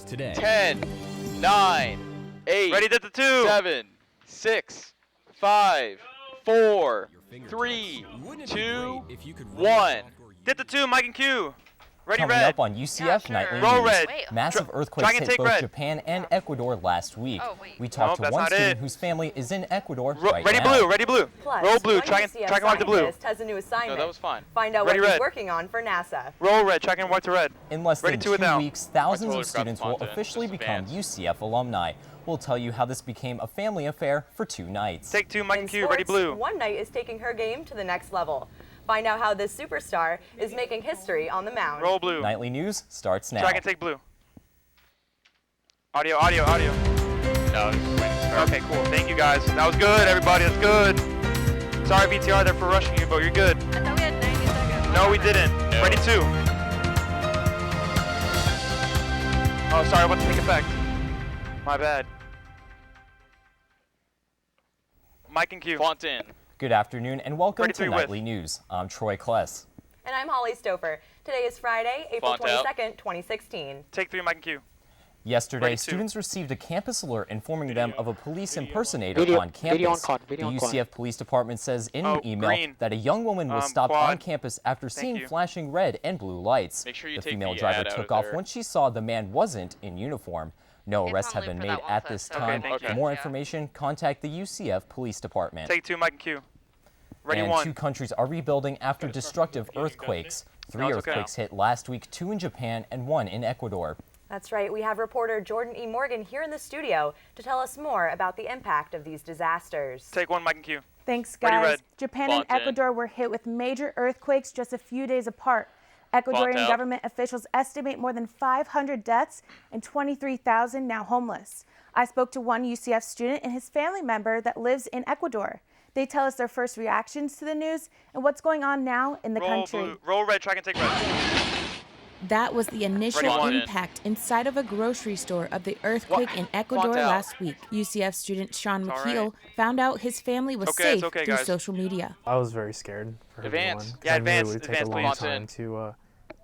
horoscopes today. 10, 9, 8, Ready, did the 2. 7, 6, 5, 4, 3, 2, 1. Did the 2, Mike and Q. Ready, Coming red. up on UCF Knightly Roll News, red. massive earthquakes Dragon hit take both red. Japan and Ecuador last week. We talked to that's one not student it. whose family is in Ecuador right Ready, now. blue, ready, blue. Plus, Roll blue, one try and UCF wipe the blue. scientist has a new assignment. No, that was fine. Find out Ready, what he's red. working on for NASA. Roll red, check and wipe to red. In less Ready than to it 2 now. weeks, thousands totally of students will forgot the officially content, become just UCF alumni. We'll tell you how this became a family affair for 2 nights. Take 2, Mike In and Q. Ready, sports, blue. One Knight is taking her game to the next level. Find out how this superstar is making history on the mound. Roll blue. Nightly News starts now. Check and take blue. Audio, audio, audio. No, Okay, cool. Thank you, guys. That was good, everybody. That's good. Sorry, VTR, there for rushing you, but you're good. I thought we had 90 seconds. No, we didn't. No. Ready, 2. Oh, sorry, what to take effect? My bad. Mike and Q. Font in. Good afternoon and welcome Ready, to 3 with. Nightly News. I'm Troy Kless. And I'm Holly Stouffer. Today is Friday, April Font out. 22nd, 2016. Take 3, Mike and Q. Yesterday, Ready, 2. students received a campus alert informing them of a police impersonator Video- on campus. video on call, video the on call. UCF Police Department says in Oh, an email green. that a young woman was stopped quad. on campus after seeing you. flashing red and blue lights. Make sure you the take female the driver ad out took of off there. once she saw the man wasn't in uniform. No It's arrests have only been for made that one at set, this so- time. thank For you. more Yeah. information, contact the UCF Police Department. Take 2, Mike and Q. Ready, and 1. 2 countries are rebuilding after destructive earthquakes. 3 No, it's okay. earthquakes hit last week, 2 in Japan and 1 in Ecuador. That's right. We have reporter Jordan E. Morgan here in the studio to tell us more about the impact of these disasters. Take 1, Mike and Q. Thanks, Ready, guys. red. Japan and Font in. Ecuador were hit with major earthquakes just a few days apart. Ecuadorian out. government officials estimate more than 500 deaths and 23,000 now homeless. I spoke to one UCF student and his family member that lives in Ecuador. They tell us their first reactions to the news and what's going on now in the Roll country. blue. Roll red, check and take red. That was the initial Ready, one. impact inside of a grocery store of the earthquake in Ecuador Font out. last week. UCF student Sean It's all McKeel found out his family was Okay, it's safe okay, through guys. social media. I was very scared for Advance. everyone. 'cause Yeah, I knew advance, it would take advance, a long please. time to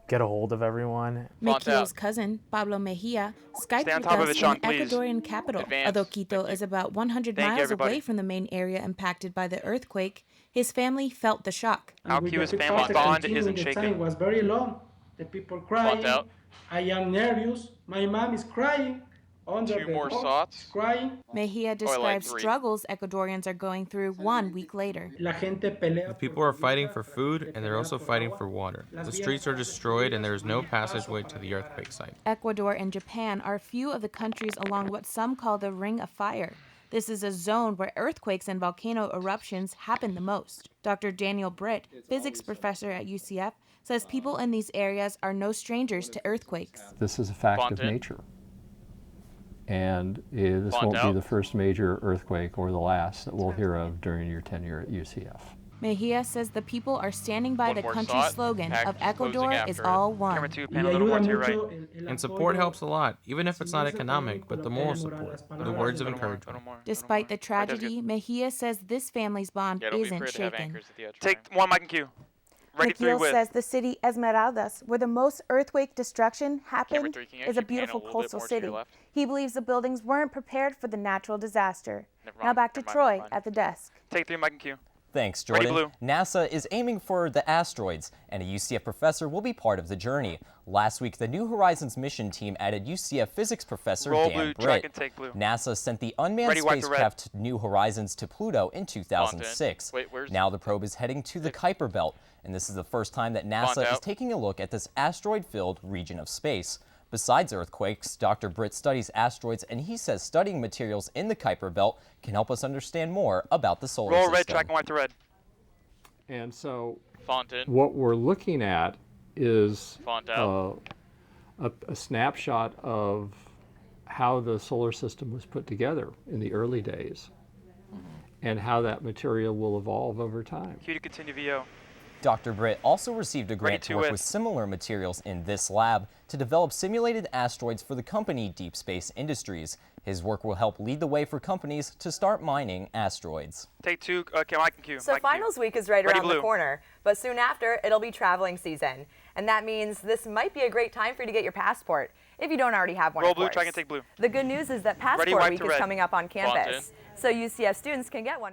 get a hold of everyone. Font McKeel's out. cousin, Pablo Mejia, Skyped Stay on with top of us it, Sean, in the please. Ecuadorian capital. Advance. Although Quito is about 100 Thank you, miles everybody. away from the main area impacted by the earthquake, his family felt the shock. How With Q the his family precaution bond continuing, isn't the time shaken. was very long. The people crying. Font out. I am nervous. My mom is crying. Under 2 the more box, sots. crying. Mejia describes 3. struggles Ecuadorians are going through 1 week later. La gente pelea The people por are fighting comida, for food gente and they're pelea also por fighting agua. for water. Las The vías streets are están destroyed and there is no destruidas, passageway paso to the earthquake site. Ecuador and Japan are a few of the countries along what some call the Ring of Fire. This is a zone where earthquakes and volcano eruptions happen the most. Dr. Daniel Britt, physics professor at UCF, says people in these areas are no strangers to earthquakes. This is a fact Font of in. nature. And this Font won't be out. the first major earthquake or the last that we'll hear of during your tenure at UCF. Mejia says the people are standing by One the more country's shot. slogan Pack of closing Ecuador is after. all Camera one. 2, Y pan a little more to your right. ayuda mucho el And support apoyo. helps a lot, even if it's not Si no se economic, puede but the colocar moral en moral support, las the palabras, words of Little more, encouragement. little more, Despite the little more. Right, that's tragedy, Mejia says this family's bond Yeah, don't be isn't afraid to have shaken. anchors at the edge. good. Take 1, Mike and Q. Ready, 3 McKeel with. says the city Esmeraldas, where the most earthquake destruction happened, 3, can you is a actually pan beautiful a little bit coastal more to your city. left? He believes the buildings weren't prepared for the natural disaster. Never Now mind, back to never mind, Troy never mind. at the desk. Take 3, Mike and Q. Thanks, Ready, Jordan. blue. NASA is aiming for the asteroids, and a UCF professor will be part of the journey. Last week, the New Horizons mission team added UCF physics professor Roll Dan blue, Britt. track and take blue. NASA sent the unmanned Ready, wipe the red. spacecraft New Horizons to Pluto in 2006. Wait, where's- Now the probe is heading to the Kuiper Belt, and this is the first time that NASA is out. taking a look at this asteroid-filled region of space. Besides earthquakes, Dr. Britt studies asteroids, and he says studying materials in the Kuiper Belt can help us understand more about the solar Roll system. red, track and wipe to red. And so Font in. what we're looking at is Font out. a snapshot of how the solar system was put together in the early days and how that material will evolve over time. Q to continue VO. Dr. Britt also received a Ready grant to to work with. with similar materials in this lab to develop simulated asteroids for the company Deep Space Industries. His work will help lead the way for companies to start mining asteroids. Take two. Okay, Mike and Q. So Mike and Q. finals week is right Ready, around blue. the corner, but soon after, it'll be traveling season. And that means this might be a great time for you to get your passport, if you don't already have one. Roll of blue, course. try and take blue. The good news is that Ready, Passport wipe Week to is red. coming up on campus, Thornton. so UCF students can get one.